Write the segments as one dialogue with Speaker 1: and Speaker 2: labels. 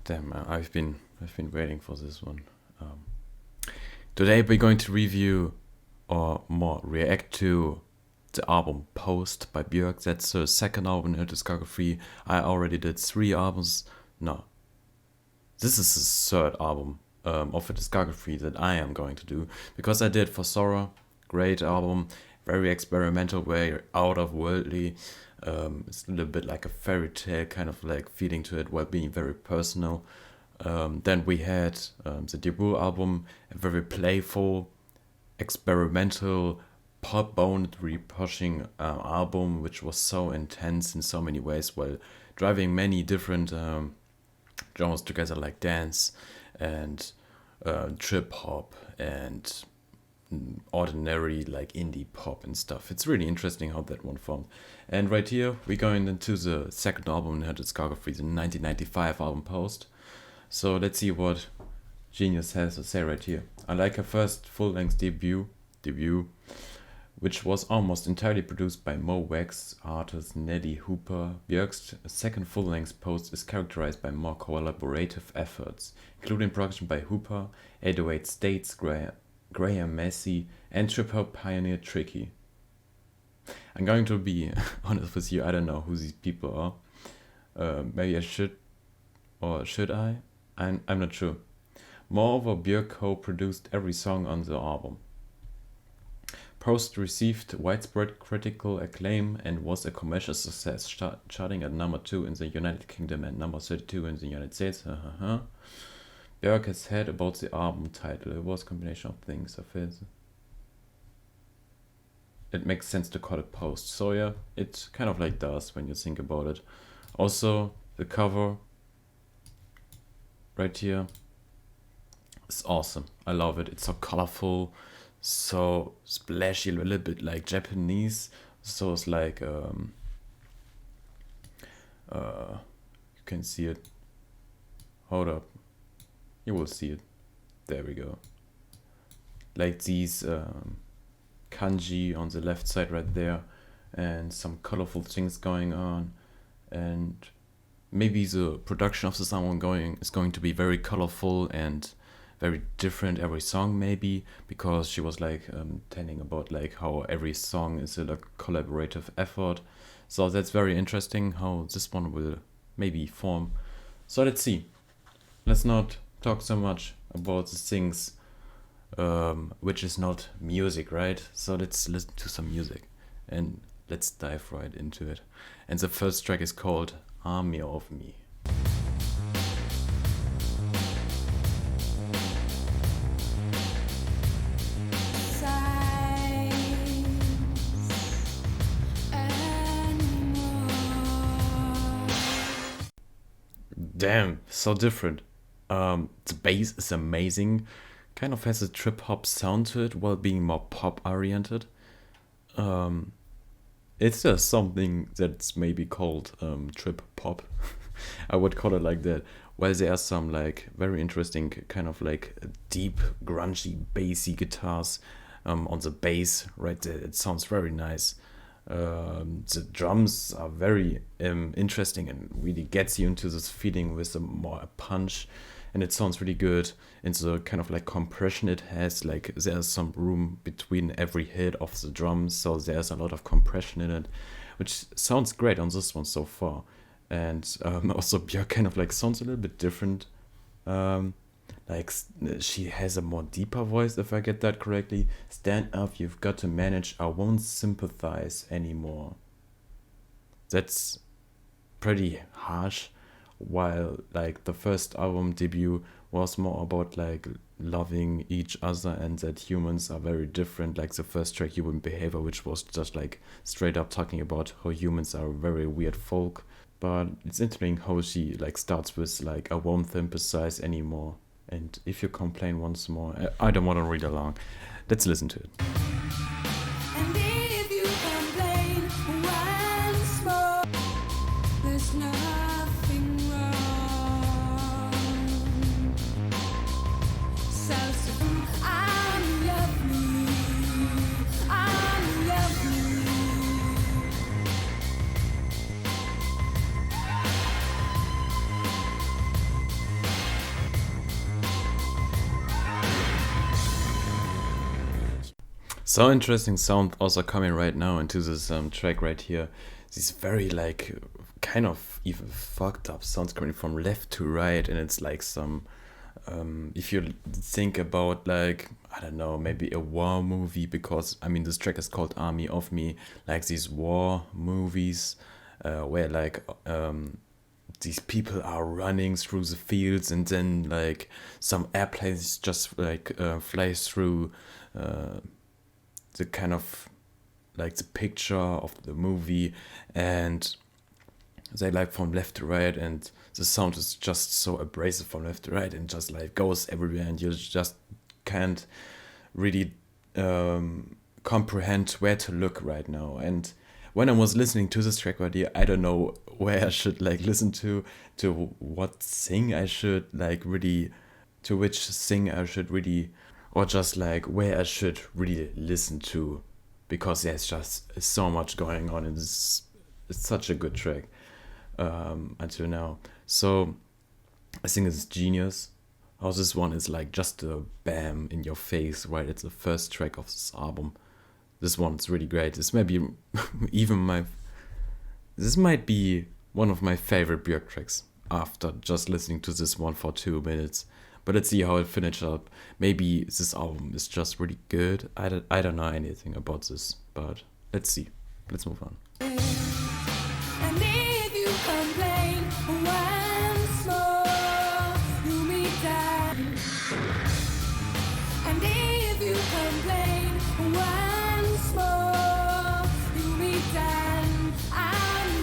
Speaker 1: Damn, I've been waiting for this one. Um, Today we're going to review or more react to the album Post by Björk. That's the second album in her discography. I already did 3 albums. No, this is the third album of a discography that I am going to do because I did For Sora, great album, very experimental, very out of worldly. It's a little bit like a fairy tale kind of like feeling to it while being very personal. Then we had the debut album, a very playful, experimental, pop boundary pushing album, which was so intense in so many ways, while driving many different genres together, like dance and trip hop and ordinary like indie pop and stuff. It's really interesting how that one formed. And right here, we're going into the second album in her discography, the 1995 album Post. So let's see what Genius has to say right here. I like her first full-length debut, which was almost entirely produced by Mo Wax artist Nelly Hooper. Björk's second full-length Post is characterized by more collaborative efforts, including production by Hooper, 808 States, Graham Massey, and trip-hop pioneer Tricky. I'm going to be honest with you, I don't know who these people are. Maybe I should, or should I? I'm not sure. Moreover, Björk co-produced every song on the album. Post received widespread critical acclaim and was a commercial success, charting at number 2 in the United Kingdom and number 32 in the United States. Björk has said about the album title, it was a combination of things. It makes sense to call it Post. So yeah, it kind of like does when you think about it. Also, the cover right here is awesome. I love it. It's so colorful, so splashy, a little bit like Japanese. So it's like you can see it. Hold up, you will see it. There we go. Like these kanji on the left side right there, and some colorful things going on, and maybe the production of the song is going to be very colorful and very different every song, maybe because she was like telling about like how every song is a collaborative effort. So that's very interesting how this one will maybe form. So let's see. Let's not talk so much about the things which is not music, right? So let's listen to some music and let's dive right into it. And the first track is called Army of Me. Damn, so different. The bass is amazing, kind of has a trip hop sound to it while being more pop oriented. It's just something that's maybe called trip pop. I would call it like that. While there are some like very interesting kind of like deep, grungy, bassy guitars on the bass right there. It sounds very nice. The drums are very interesting and really gets you into this feeling with a more punch, and it sounds really good. And the kind of like compression it has, like there's some room between every hit of the drums, so there's a lot of compression in it, which sounds great on this one so far. And also Björk kind of like sounds a little bit different. She has a more deeper voice, if I get that correctly. Stand up, you've got to manage, I won't sympathize anymore. That's pretty harsh. While like the first album debut was more about like loving each other and that humans are very different, like the first track Human Behavior, which was just like straight up talking about how humans are very weird folk. But it's interesting how she like starts with like I won't sympathize anymore, and if you complain once more, I don't want to read along. Let's listen to it.
Speaker 2: And if you complain once more, there's nothing wrong. So I'm lovely, I'm lovely.
Speaker 1: So interesting sound also coming right now into this track right here. These very like kind of even fucked up sounds coming from left to right, and it's like some if you think about like I don't know maybe a war movie, because I mean this track is called Army of Me, like these war movies where like these people are running through the fields, and then like some airplanes just like fly through the kind of like the picture of the movie, and they like from left to right, and the sound is just so abrasive from left to right and just like goes everywhere, and you just can't really comprehend where to look right now. And when I was listening to this track right here, I don't know where I should like listen to what thing I should like really, to which thing I should really, or just like where I should really listen to, because there's just so much going on, and it's such a good track until now. So I think it's genius how this one is like just a bam in your face, right? It's the first track of this album. This one's really great. This may be even this might be one of my favorite Björk tracks after just listening to this one for 2 minutes. But let's see how it finishes up. Maybe this album is just really good. I don't know anything about this, but let's see. Let's move on.
Speaker 2: And if you complain once more, you meet that. And if you complain once more, you meet that. I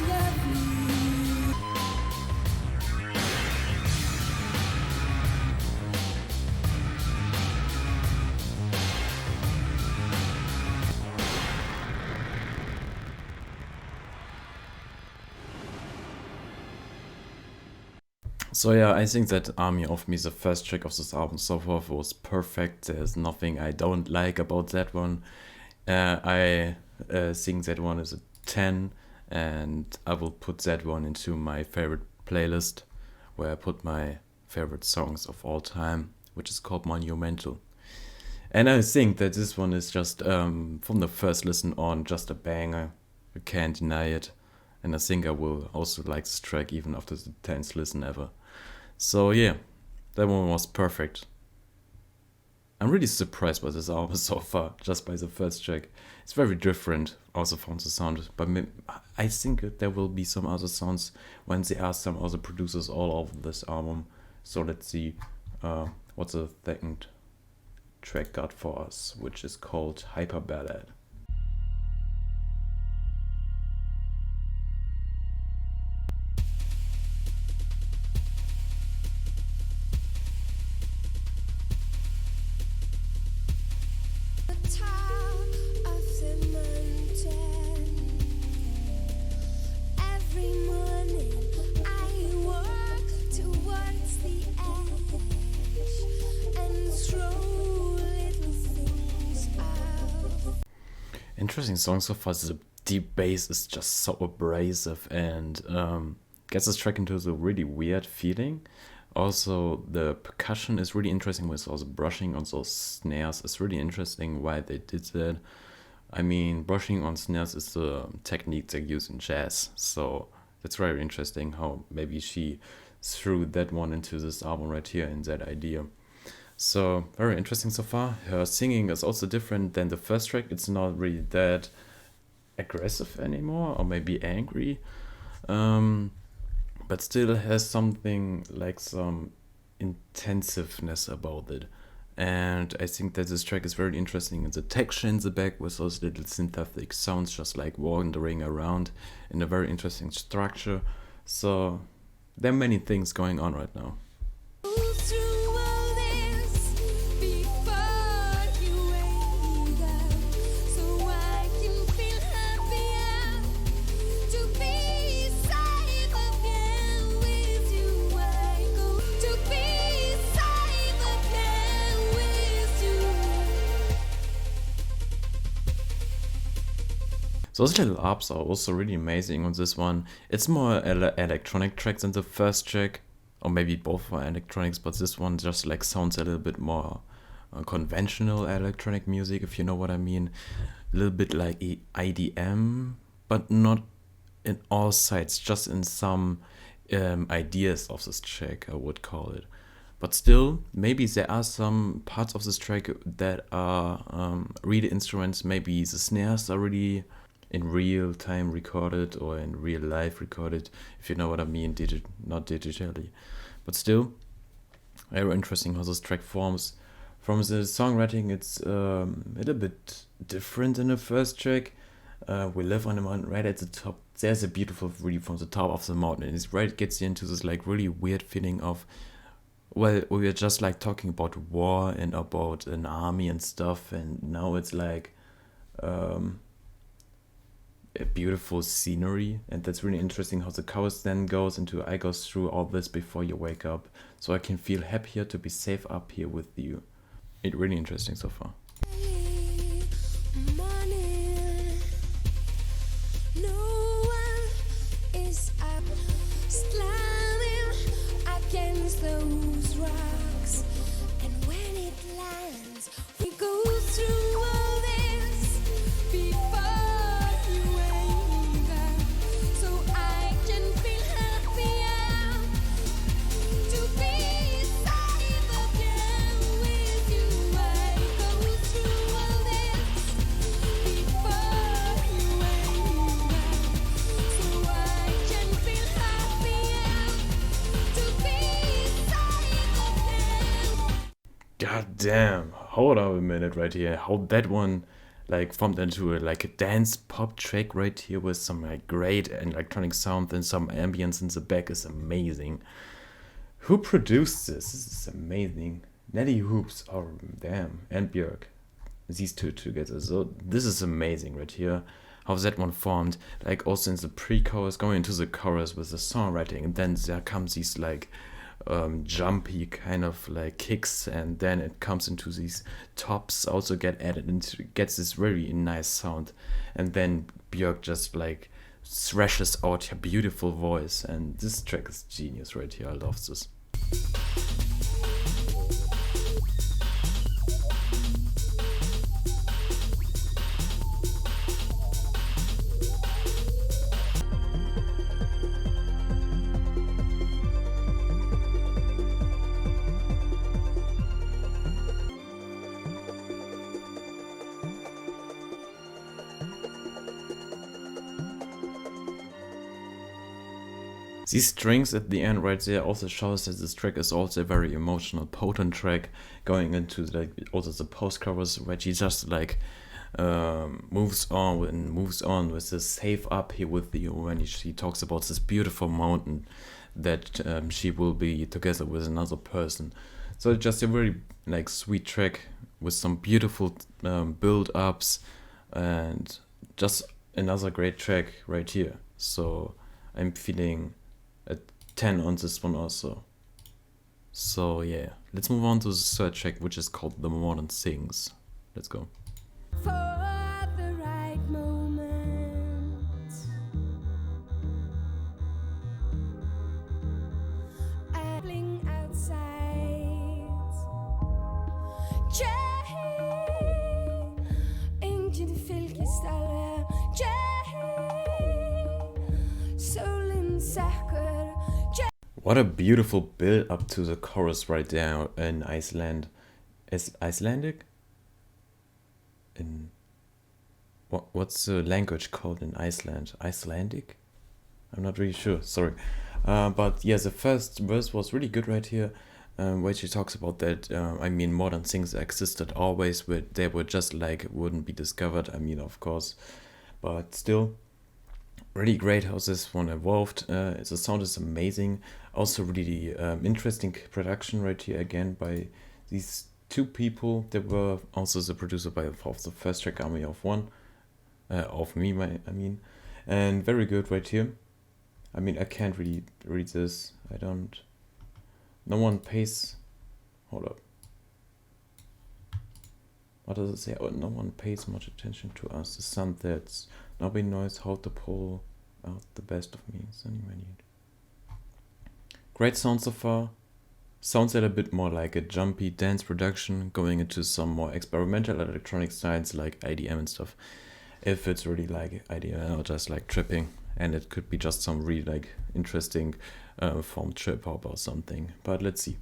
Speaker 2: love you.
Speaker 1: So yeah, I think that Army of Me, the first track of this album so far, was perfect. There's nothing I don't like about that one. I think that one is a 10, and I will put that one into my favorite playlist, where I put my favorite songs of all time, which is called Monumental. And I think that this one is just from the first listen on just a banger. You can't deny it. And I think I will also like this track even after the 10th listen ever. So yeah, that one was perfect. I'm really surprised by this album so far, just by the first track. It's very different also from the sound, but I think that there will be some other sounds when they are some other producers all over this album. So let's see what the second track got for us, which is called Hyper-ballad.
Speaker 2: The top of the mountain. Every morning I walk towards the edge and throw little things out.
Speaker 1: Interesting song so far. The deep bass is just so abrasive and gets us track into the really weird feeling. Also, the percussion is really interesting with all the brushing on those snares. It's really interesting why they did that. I mean, brushing on snares is the technique they use in jazz, so that's very interesting how maybe she threw that one into this album right here in that idea. So, very interesting so far. Her singing is also different than the first track. It's not really that aggressive anymore, or maybe angry. But still has something like some intensiveness about it. And I think that this track is very interesting. And the texture in the back with those little synthetic sounds just like wandering around in a very interesting structure. So there are many things going on right now.
Speaker 2: Through all this before you wake up, so I can feel happier to be safe again with you. I go to be safe again with you.
Speaker 1: Those little ups are also really amazing on this one. It's more electronic track than the first track, or maybe both are electronics, but this one just like sounds a little bit more conventional electronic music, if you know what I mean. A little bit like IDM, but not in all sides, just in some ideas of this track, I would call it. But still, maybe there are some parts of this track that are real instruments. Maybe the snares are really in real time recorded or in real life recorded, if you know what I mean, not digitally. But still, very interesting how this track forms. From the songwriting, it's a little bit different than the first track. We live on a mountain right at the top. There's a beautiful view from the top of the mountain, and it right gets you into this like really weird feeling of, well, we were just like talking about war and about an army and stuff, and now it's like a beautiful scenery, and that's really interesting how the chorus then goes into I go through all this before you wake up, so I can feel happier to be safe up here with you. It's really interesting so far.
Speaker 2: Money, no one is up, slamming against those rocks, and when it lands, we go through all this before you wake up, so I can feel happier to be safe again with you. I go through all this before you wake up, so I can feel happier to be safe again.
Speaker 1: God damn, hold on a minute right here. How that one like formed into a dance pop track right here with some like great electronic sound and some ambience in the back is amazing. Who produced this? This is amazing. Nelly Hoops, oh damn, and Björk. These two together. So this is amazing right here. How that one formed. Like also in the pre-chorus, going into the chorus with the songwriting, and then there comes these like jumpy kind of like kicks, and then it comes into these tops also get added and gets this very nice sound, and then Björk just like thrashes out her beautiful voice, and this track is genius right here. I love this. These strings at the end right there also shows that this track is also a very emotional, potent track, going into like also the post chorus where she just like moves on with this safe up here with you when she talks about this beautiful mountain that she will be together with another person. So it's just a very like sweet track with some beautiful build ups, and just another great track right here. So I'm feeling a 10 on this one also. So yeah, let's move on to the third track, which is called The Modern Things. Let's go.
Speaker 2: For the right moment, I fling outside. Ingen fylkesdaler, soul in circle.
Speaker 1: What a beautiful build up to the chorus right there in Iceland. Is Icelandic? In what's the language called in Iceland? Icelandic? I'm not really sure. Sorry, but yeah, the first verse was really good right here, where she talks about that. I mean, modern things existed always, but they were just like wouldn't be discovered. I mean, of course, but still, really great how this one evolved. The sound is amazing. Also, really interesting production right here again by these two people. They were also the producer of the first track, Army of One, of Me, I mean, and very good right here. I mean, I can't really read this. I don't. No one pays. Hold up. What does it say? Oh, no one pays much attention to us. The sun that's nobody knows how to pull out the best of me. It's anyway. Great sound so far. Sounds a little bit more like a jumpy dance production, going into some more experimental electronic styles like IDM and stuff. If it's really like IDM or just like tripping, and it could be just some really like interesting form trip hop or something. But let's see.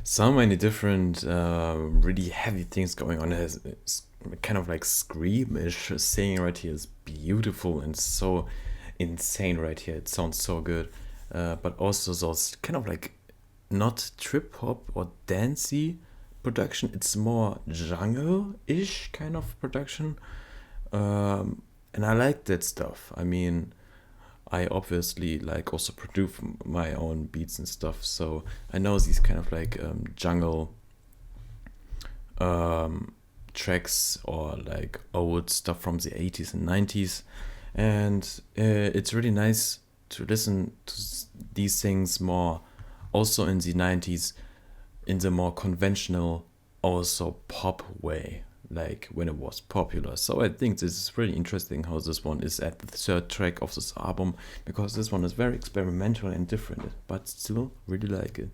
Speaker 1: So many different really heavy things going on. It's kind of like screamish singing right here is beautiful and so insane right here. It sounds so good. But also those kind of like not trip hop or dancey production. It's more jungle-ish kind of production. And I like that stuff. I mean, I obviously like also produce my own beats and stuff, so I know these kind of like jungle tracks or like old stuff from the 80s and 90s, and it's really nice to listen to these things more also in the 90s in the more conventional, also pop way, like when it was popular. So I think this is really interesting how this one is at the third track of this album, because this one is very experimental and different, but still really like it.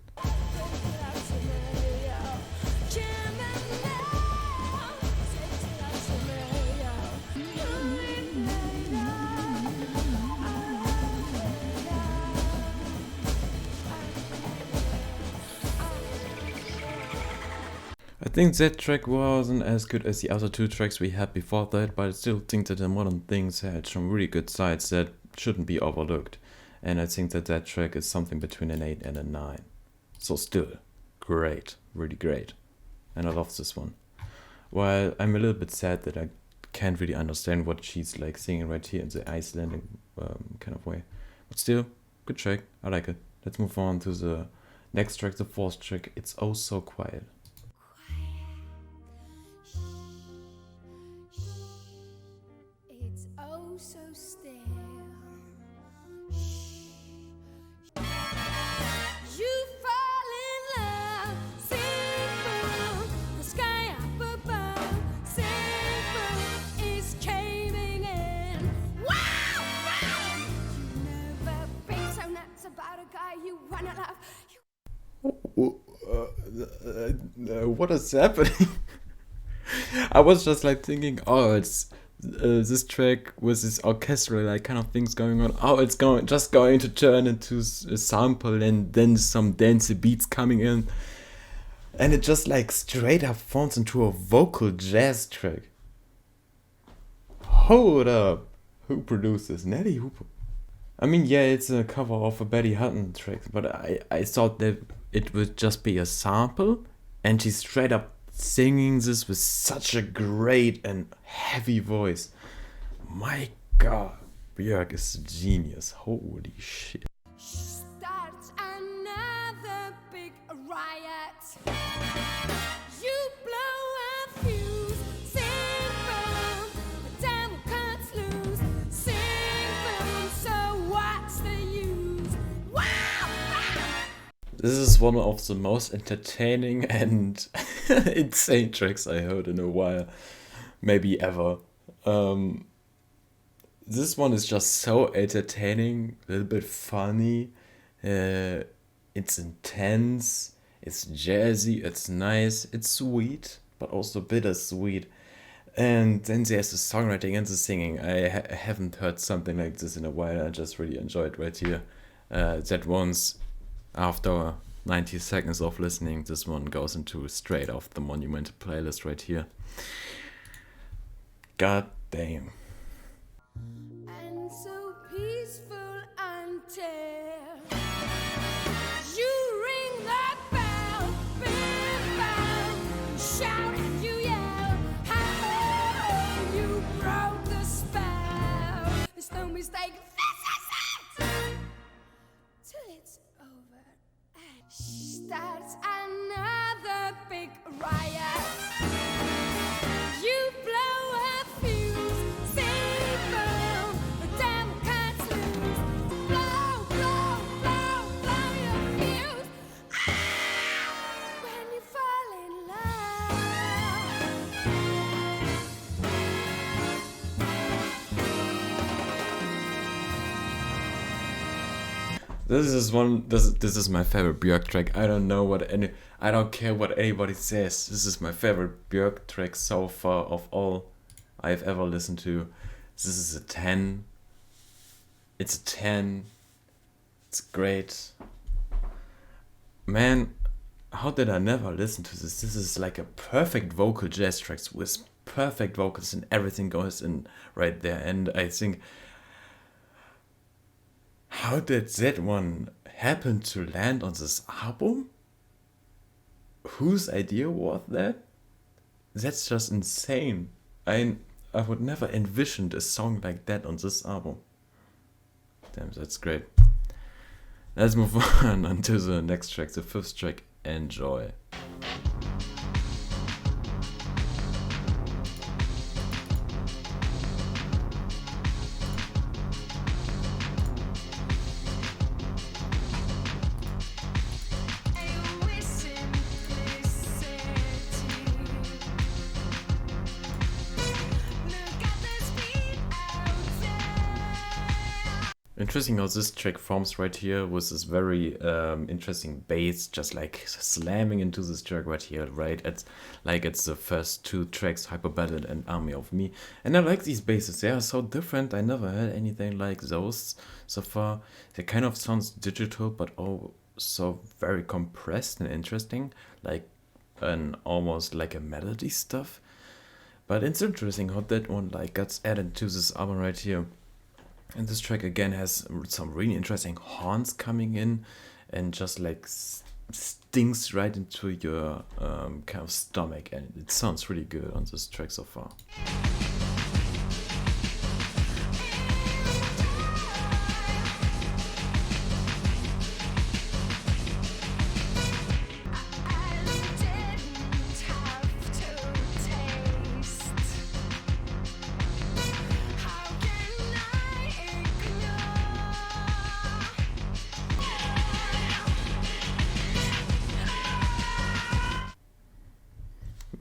Speaker 1: I think that track wasn't as good as the other two tracks we had before that, but I still think that the modern things had some really good sides that shouldn't be overlooked. And I think that that track is something between an 8 and a 9. So still, great, really great. And I love this one. While I'm a little bit sad that I can't really understand what she's like singing right here in the Icelandic kind of way. But still, good track, I like it. Let's move on to the next track, the fourth track. It's Oh So Quiet.
Speaker 2: It's oh so still. You fall in love, simple. The sky up above, simple, is caving in. Wow, wow. You never been so nuts about a guy you wanna love.
Speaker 1: What is happening? I was just like thinking, oh, it's this track with this orchestral like kind of things going on. Oh, it's going to turn into a sample and then some dancey beats coming in, and it just like straight up forms into a vocal jazz track. Hold up, who produced this? Nelly Hooper. I mean, yeah, it's a cover of a Betty Hutton track, but I thought that it would just be a sample, and she's straight up singing this with such a great and heavy voice. My God, Björk is a genius. Holy shit.
Speaker 2: Starts another big riot. You blow a fuse, sing from the devil cuts loose, sing from, so what's the use? Wow, wow.
Speaker 1: This is one of the most entertaining and insane tracks I heard in a while, maybe ever. This one is just so entertaining, a little bit funny. It's intense, it's jazzy, it's nice, it's sweet, but also bittersweet. And then there's the songwriting and the singing. I haven't heard something like this in a while. I just really enjoyed right here. That once, after 90 seconds of listening, this one goes into straight off the monumental playlist right here. God damn.
Speaker 2: And so peaceful until you ring that bell, big bell, shout and you yell, how you broke the spell. starts another big riot. You blow a fuse, see through, the devil cuts loose. Blow, blow, blow, blow your fuse. When you fall in love.
Speaker 1: This is my favorite Björk track. I don't care what anybody says. This is my favorite Björk track so far of all I've ever listened to. This is a 10. It's a 10. It's great. Man, how did I never listen to this? This is like a perfect vocal jazz track with perfect vocals and everything goes in right there. And I think, how did that one happen to land on this album? Whose idea was that? That's just insane. I would never envisioned a song like that on this album. Damn, that's great. Let's move on to the next track, the fifth track, Enjoy. Interesting how this track forms right here with this very interesting bass, just like slamming into this track right here, right? It's the first two tracks, Hyper-ballad and Army of Me. And I like these basses, they are so different. I never heard anything like those so far. They kind of sounds digital, but also very compressed and interesting, like almost like a melody stuff. But it's interesting how that one like gets added to this album right here. And this track again has some really interesting horns coming in and just like stings right into your kind of stomach, and it sounds really good on this track so far.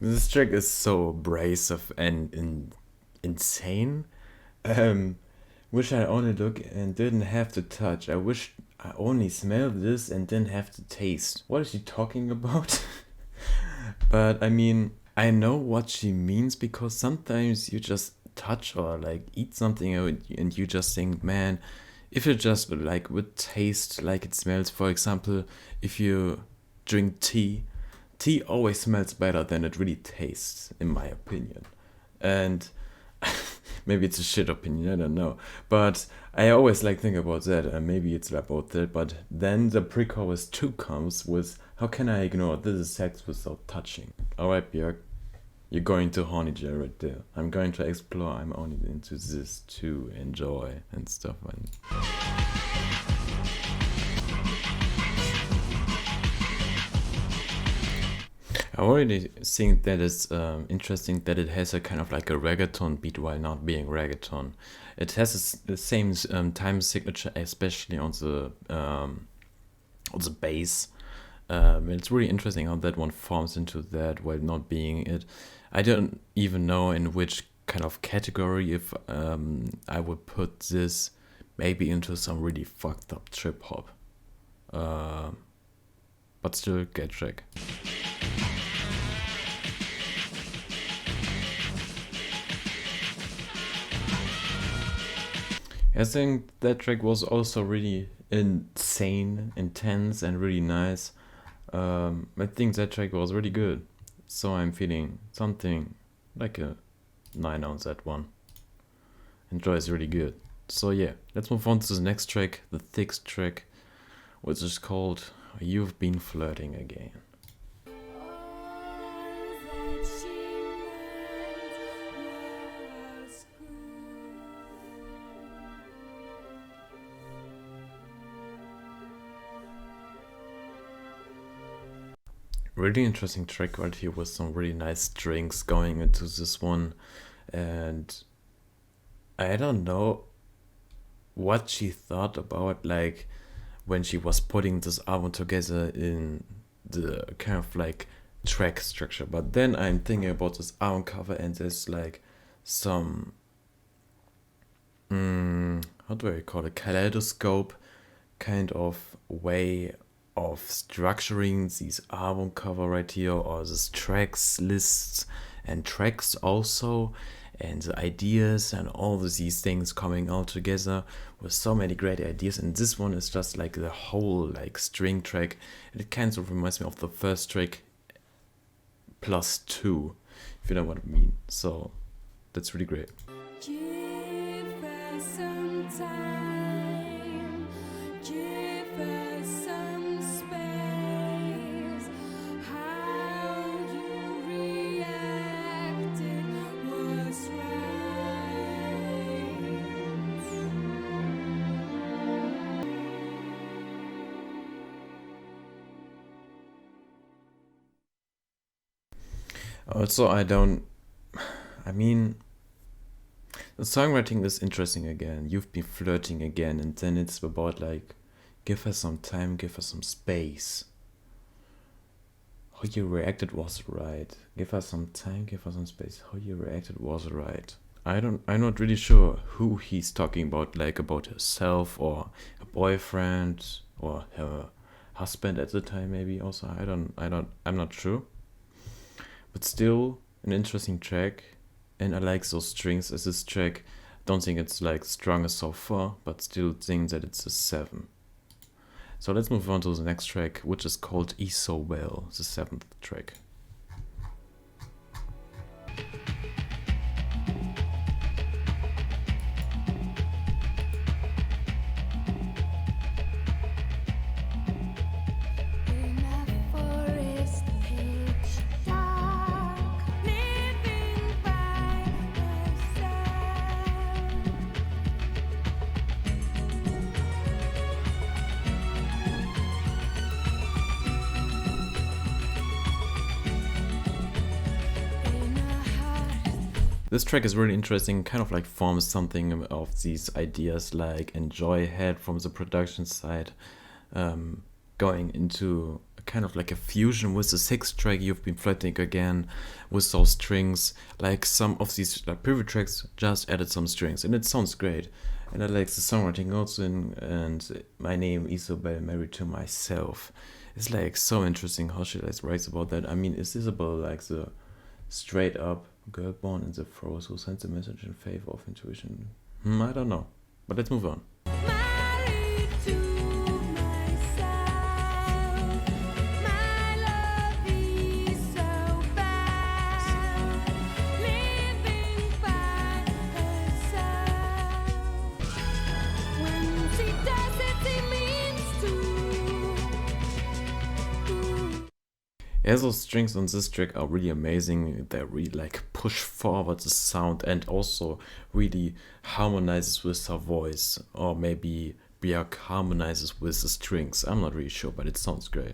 Speaker 1: This track is so abrasive and insane. Wish I only look and didn't have to touch. I wish I only smelled this and didn't have to taste. What is she talking about? But I mean, I know what she means, because sometimes you just touch or like eat something and you just think, man, if you just like would taste like it smells. For example, if you drink tea always smells better than it really tastes, in my opinion. And maybe it's a shit opinion, I don't know. But I always like think about that, and maybe it's about that. But then the pre-chorus 2 comes with, how can I ignore this is sex without touching? Alright, Björk, you're going to horny jail right there. I'm going to explore, I'm only into this to enjoy and stuff. And I already think that it's interesting that it has a kind of like a reggaeton beat while not being reggaeton. It has the same time signature, especially on the bass. It's really interesting how that one forms into that while not being it. I don't even know in which kind of category, if I would put this maybe into some really fucked up trip hop. But still, great track. I think that track was also really insane, intense, and really nice. I think that track was really good. So I'm feeling something like a 9 on that one. Enjoy is really good. So yeah, let's move on to the next track, the sixth track, which is called You've Been Flirting Again. Really interesting track right here with some really nice strings going into this one. And I don't know what she thought about, like, when she was putting this album together in the kind of like track structure. But then I'm thinking about this album cover, and there's like some how do I call it, kaleidoscope kind of way of structuring these album cover right here, or this tracks lists and tracks also, and the ideas and all of these things coming all together with so many great ideas. And this one is just like the whole like string track, and it kind of reminds me of the first track plus two, if you know what I mean. So that's really great.
Speaker 2: Give us some time, give us some space. How you reacted was right.
Speaker 1: Also, I mean, the songwriting is interesting again. You've been flirting again, and then it's about like, give her some time, give her some space. How you reacted was right. Give her some time, give her some space. How you reacted was right. I'm not really sure who he's talking about, like about herself or a boyfriend or her husband at the time, maybe also. I'm not sure. But still, an interesting track, and I like those strings as this track. Don't think it's like strongest so far, but still think that it's a 7. So let's move on to the next track, which is called Isobel, the 7th track.
Speaker 2: In a forest pitch dark, living by herself. In a heart.
Speaker 1: This track is really interesting, kind of like forms something of these ideas like Enjoy had from the production side, going into kind of like a fusion with the 6th track, You've Been Flirting Again, with those strings. Like some of these like previous tracks just added some strings, and it sounds great. And I like the songwriting also, and My Name Isobel, Married to Myself. It's like so interesting how she like writes about that. I mean, is Isabel like the straight up girl born in the froze who sends a message in favor of intuition? I don't know. But let's move on.
Speaker 2: Married to myself, my love is so bad, living by herself. When she does it, it means to.
Speaker 1: Yeah, those strings on this track are really amazing. They really like push forward the sound, and also really harmonizes with her voice, or maybe Björk harmonizes with the strings. I'm not really sure, but it sounds great.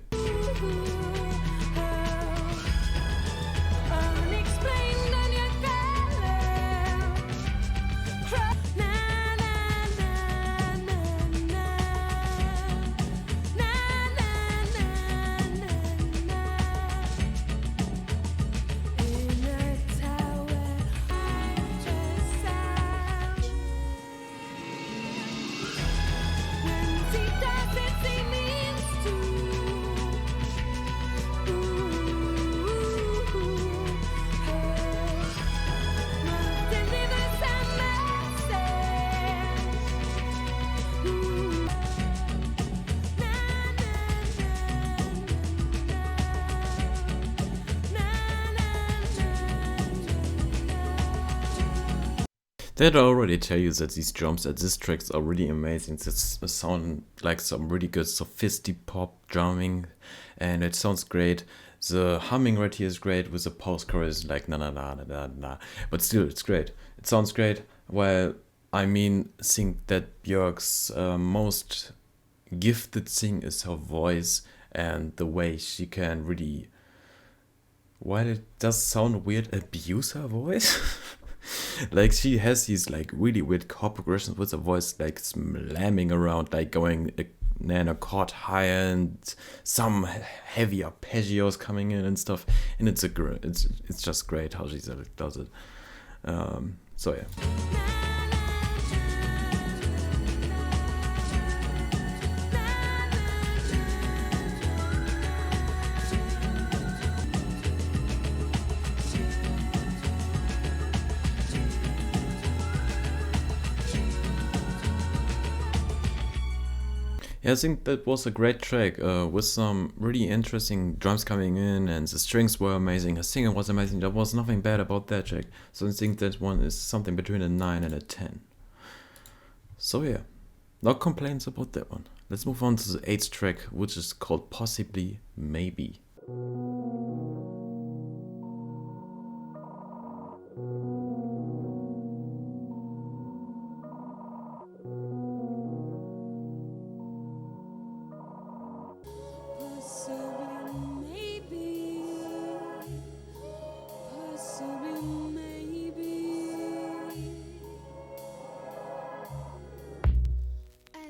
Speaker 2: Unexplained on your color. Na na na na na. Na na na na na. In a tower, I just sat. When she does it, she means to.
Speaker 1: That already tell you that these drums at this tracks are really amazing. This sound like some really good sophistic pop drumming, and it sounds great. The humming right here is great with the post chorus like na na na na na na, but still it's great. It sounds great. Well, I mean, think that Björk's most gifted thing is her voice and the way she can really while it does sound weird, abuse her voice. Like she has these like really weird chord progressions with her voice like slamming around, like going a chord higher and some heavy arpeggios coming in and stuff. And it's just great how she does it. So yeah. Yeah, I think that was a great track with some really interesting drums coming in, and the strings were amazing. Her singing was amazing. There was nothing bad about that track. So I think that one is something between a 9 and a 10. So yeah, no complaints about that one. Let's move on to the 8th track, which is called Possibly Maybe.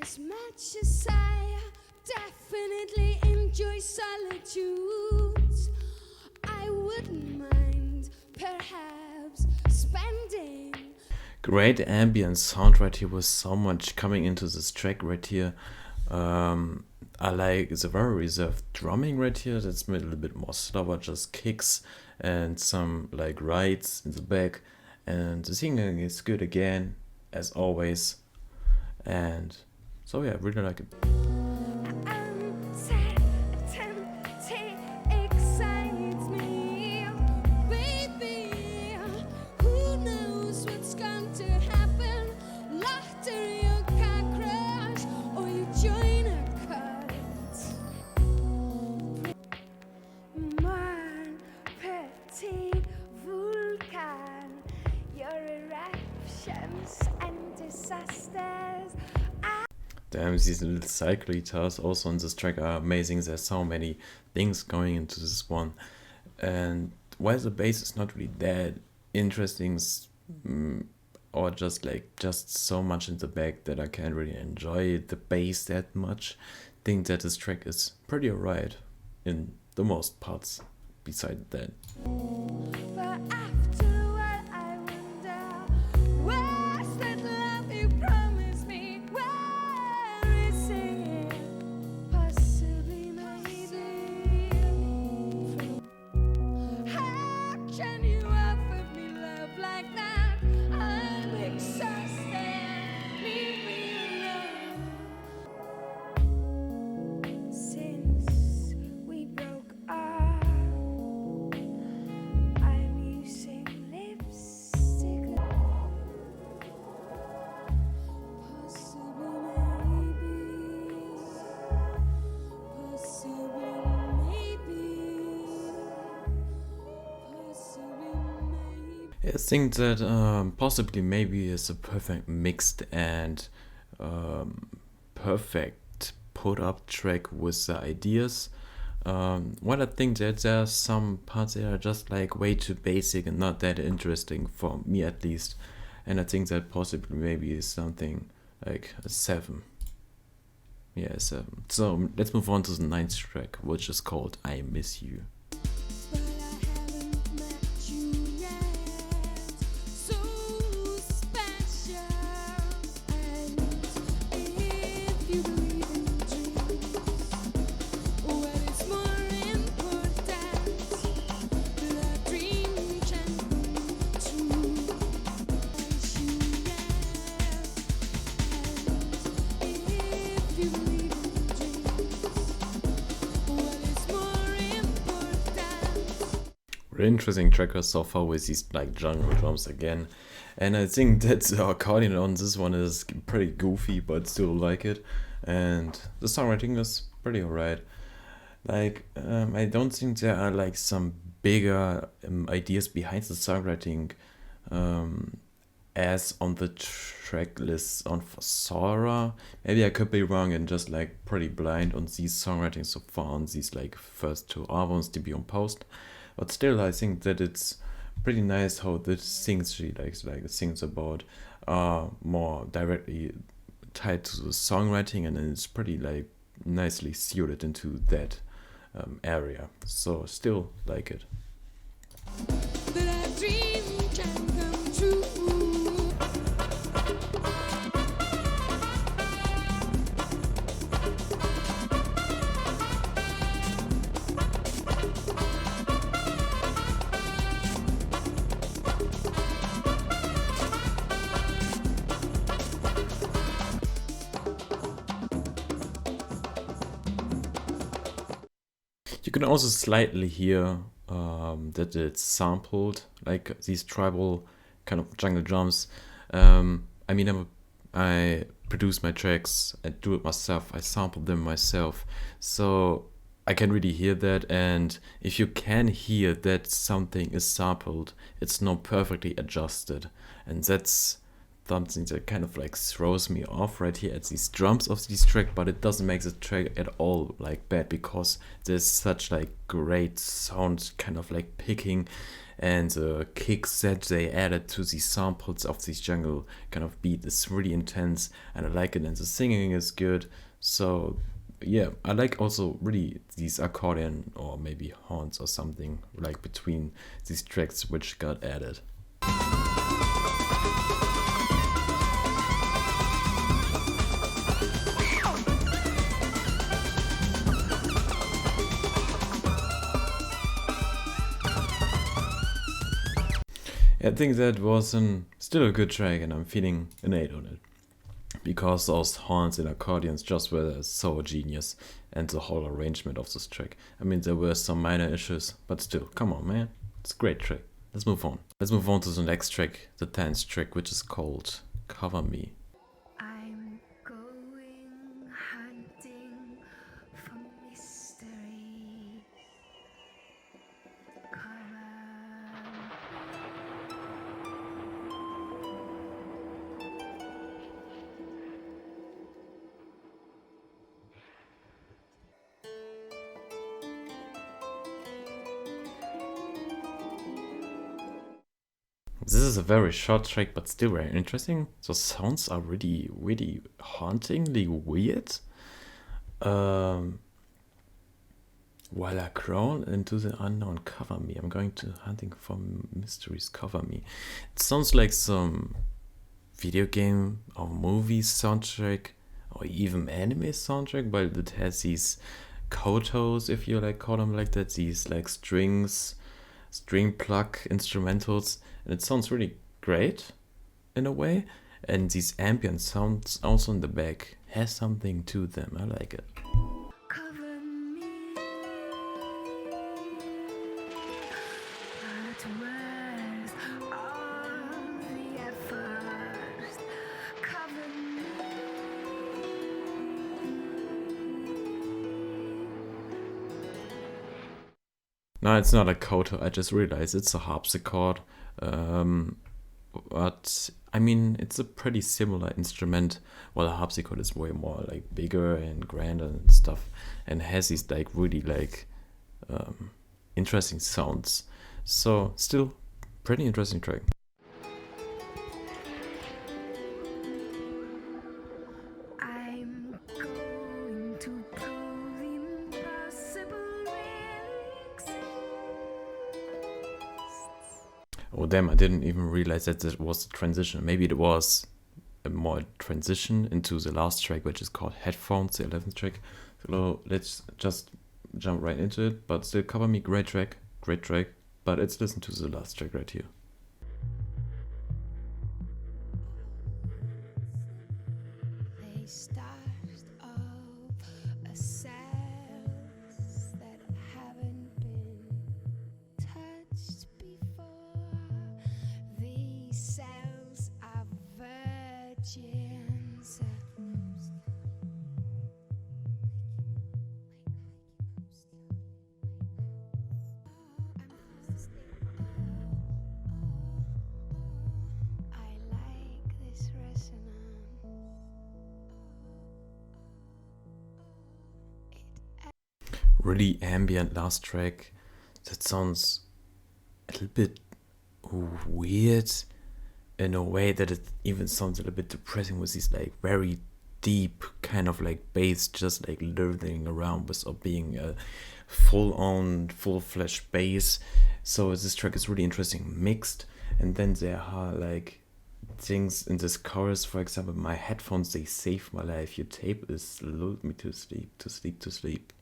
Speaker 2: As much as I definitely enjoy solitude, I wouldn't mind perhaps spending.
Speaker 1: Great ambient sound right here with so much coming into this track right here. I like the very reserved drumming right here. That's made a little bit more slower, just kicks and some like rides in the back. And the singing is good again, as always. And so yeah, really like it.
Speaker 2: Excites me, baby. Who knows what's going to happen? Laughter, you can crash, or you join a cult. Mon petit vulcan, your eruptions and disasters.
Speaker 1: Damn, these little cycle guitars also on this track are amazing. There's so many things going into this one. And while the bass is not really that interesting, or just so much in the back that I can't really enjoy the bass that much, I think that this track is pretty alright in the most parts beside that.
Speaker 2: But afterward, I wonder, where's that love you promised me? Where is it? Possibly, maybe. How can you offer me love like that? I'm exhausted. Leave me alone. Since we broke up, I'm using lipstick. Possibly, maybe. Possibly, maybe. Possibly, maybe.
Speaker 1: I think that possibly maybe is a perfect mixed and perfect put up track with the ideas. Well, I think that there are some parts that are just like way too basic and not that interesting for me at least. And I think that possibly maybe is something like a 7. Yeah, a 7. So let's move on to the 9th track, which is called I Miss You.
Speaker 2: But I haven't met you yet. So special. And if you believe in dreams, well, it's more important that a dream can come true. Miss you yet. And if you believe in dreams, well, it's more important.
Speaker 1: Really interesting tracker so far with these like jungle drums again. And I think that the accordion on this one is pretty goofy, but still like it. And the songwriting is pretty alright. Like, I don't think there are like some bigger ideas behind the songwriting as on the track list on for Sora. Maybe I could be wrong and just like pretty blind on these songwriting so far on these like first 2 albums to be on post. but still I think that it's pretty nice how the things she like sings about are more directly tied to the songwriting, and then it's pretty like nicely suited into that area. So still like it.
Speaker 2: That I dream can come true.
Speaker 1: You can also slightly hear that it's sampled, like these tribal kind of jungle drums. I mean, I produce my tracks, I do it myself, I sample them myself, so I can really hear that. And if you can hear that something is sampled, it's not perfectly adjusted, and that's something that kind of like throws me off right here at these drums of this track. But it doesn't make the track at all like bad, because there's such like great sound kind of like picking, and the kicks that they added to the samples of this jungle kind of beat is really intense, and I like it, and the singing is good. So yeah, I like also really these accordion or maybe horns or something like between these tracks which got added. I think that was still a good track, and I'm feeling an 8 on it, because those horns and accordions just were so genius, and the whole arrangement of this track. I mean, there were some minor issues, but still, come on, man, it's a great track. Let's move on. Let's move on to the next track, the 10th track, which is called Cover Me.
Speaker 2: I'm going hunting for mystery.
Speaker 1: This is a very short track, but still very interesting. The sounds are really, really hauntingly weird. While I crawl into the unknown, cover me. I'm going to hunting for mysteries, cover me. It sounds like some video game or movie soundtrack, or even anime soundtrack, but it has these kotos, if you like call them like that, these like string plug instrumentals, and it sounds really great in a way. And these ambient sounds also in the back has something to them. I like it.
Speaker 2: Cover me, but where's all the effort? Cover me.
Speaker 1: No, it's not a koto. I just realized it's a harpsichord. But I mean, it's a pretty similar instrument. Well, a harpsichord is way more like bigger and grander and stuff, and has these like really like interesting sounds. So still pretty interesting track.
Speaker 2: I'm going to prove impossible really exists.
Speaker 1: Oh damn! I didn't even realize that this was a transition. Maybe it was a more transition into the last track, which is called Headphones, the 11th track. So let's just jump right into it. But still, Cover Me, great track. But let's listen to the last track right here.
Speaker 2: They start of a cells that haven't been touched before. These cells are virgins. I like this resonance.
Speaker 1: Really ambient last track. That sounds little bit weird in a way that it even sounds a little bit depressing with these like very deep kind of like bass just like lurking around without being a full-on full-fledged bass. So this track is really interesting mixed, and then there are like things in this chorus. For example, my headphones, they save my life, your tape is lulled me to sleep, to sleep, to sleep.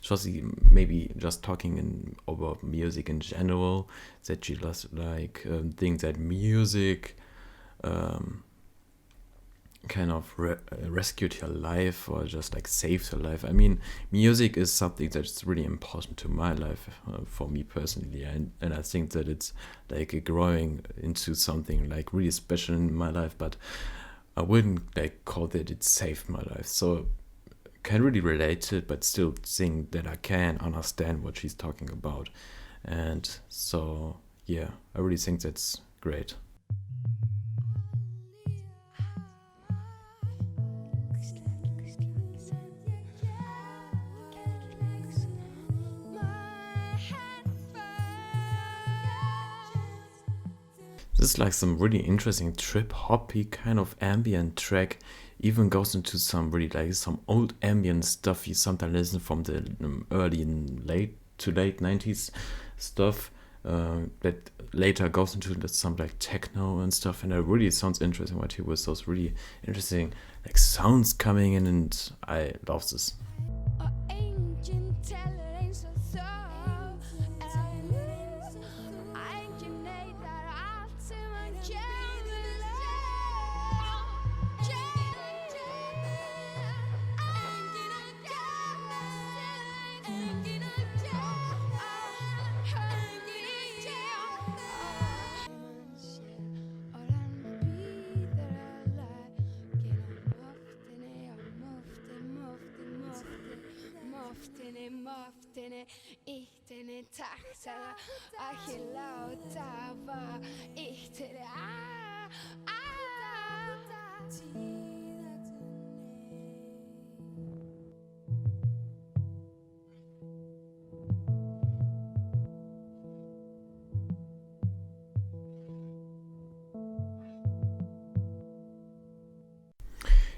Speaker 1: Just maybe just talking about music in general, that she just like think that music kind of rescued her life or just like saved her life. I mean, music is something that's really important to my life, for me personally, and I think that it's like growing into something like really special in my life, but I wouldn't like call that it saved my life. So can really relate to it, but still think that I can understand what she's talking about. And so yeah, I really think that's great. This is like some really interesting trip hoppy kind of ambient track. Even goes into some really like some old ambient stuff you sometimes listen from the early and late 90s stuff, that later goes into some like techno and stuff, and it really sounds interesting what he was. Those really interesting like sounds coming in, and I love this.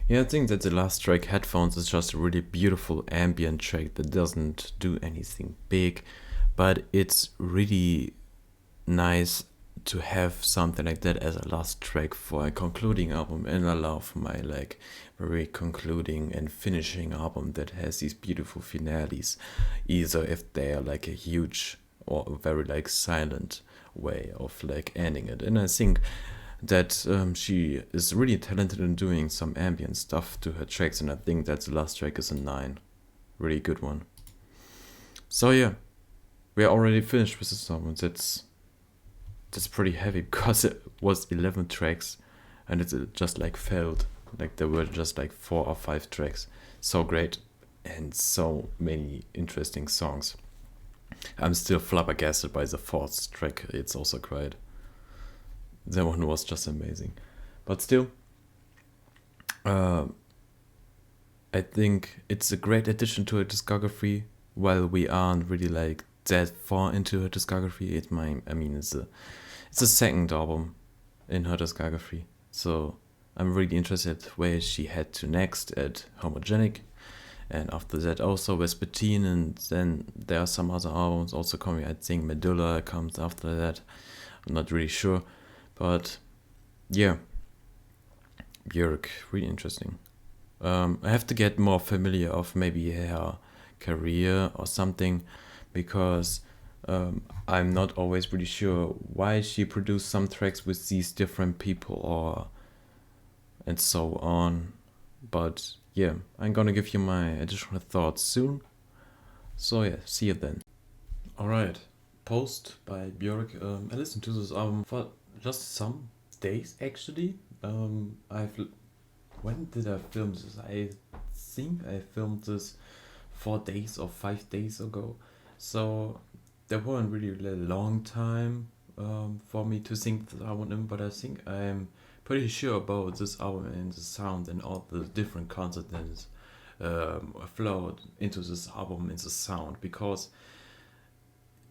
Speaker 1: Yeah, I think that the last track, Headphones, is just a really beautiful ambient track that doesn't do anything big, but it's really nice to have something like that as a last track for a concluding album, and I love my like very concluding and finishing album that has these beautiful finales, either if they are like a huge or a very like silent way of like ending it. And I think that she is really talented in doing some ambient stuff to her tracks, and I think that the last track is a 9. Really good one. So yeah, we are already finished with this album. That's pretty heavy because it was 11 tracks, and it just like failed. Like there were just like 4 or 5 tracks. So great, and so many interesting songs. I'm still flabbergasted by the 4th track. It's also great. That one was just amazing. But still, I think it's a great addition to her discography. While we aren't really like that far into her discography, it's a second album in her discography. So I'm really interested where she head to next at Homogenic, and after that also Vespertine, and then there are some other albums also coming. I think Medulla comes after that. I'm not really sure. But yeah, Björk, really interesting. I have to get more familiar of maybe her career or something, because I'm not always really sure why she produced some tracks with these different people or and so on. But yeah, I'm gonna give you my additional thoughts soon. So yeah, see you then. Alright, Post by Björk. I listened to this album for just some days actually. When did I film this? I think I filmed this 4 days or 5 days ago. So that wasn't really a long time for me to think this album in, but I think I'm pretty sure about this album and the sound and all the different concepts flowed into this album in the sound, because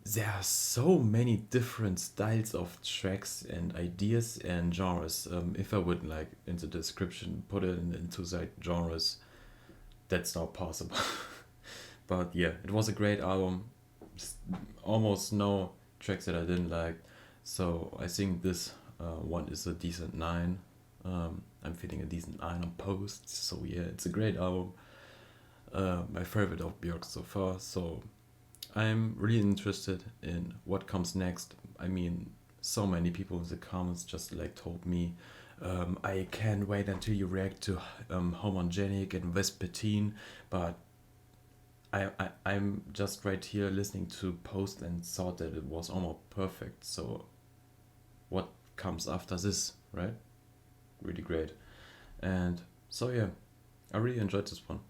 Speaker 1: there are so many different styles of tracks and ideas and genres. If I would like in the description put it into the genres, that's not possible. But yeah, it was a great album. Almost no tracks that I didn't like. So I think this one is a decent 9. I'm feeling a decent 9 on Post. So yeah, it's a great album. My favorite of Björk so far. So I'm really interested in what comes next. I mean, so many people in the comments just like told me, I can't wait until you react to Homogenic and Vespertine, but I'm just right here listening to Post and thought that it was almost perfect. So what comes after this, right? Really great. And so yeah, I really enjoyed this one.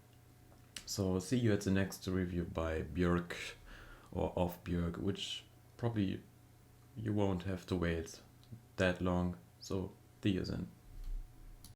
Speaker 1: So see you at the next review by Björk or of Björk, which probably you won't have to wait that long. So see you then.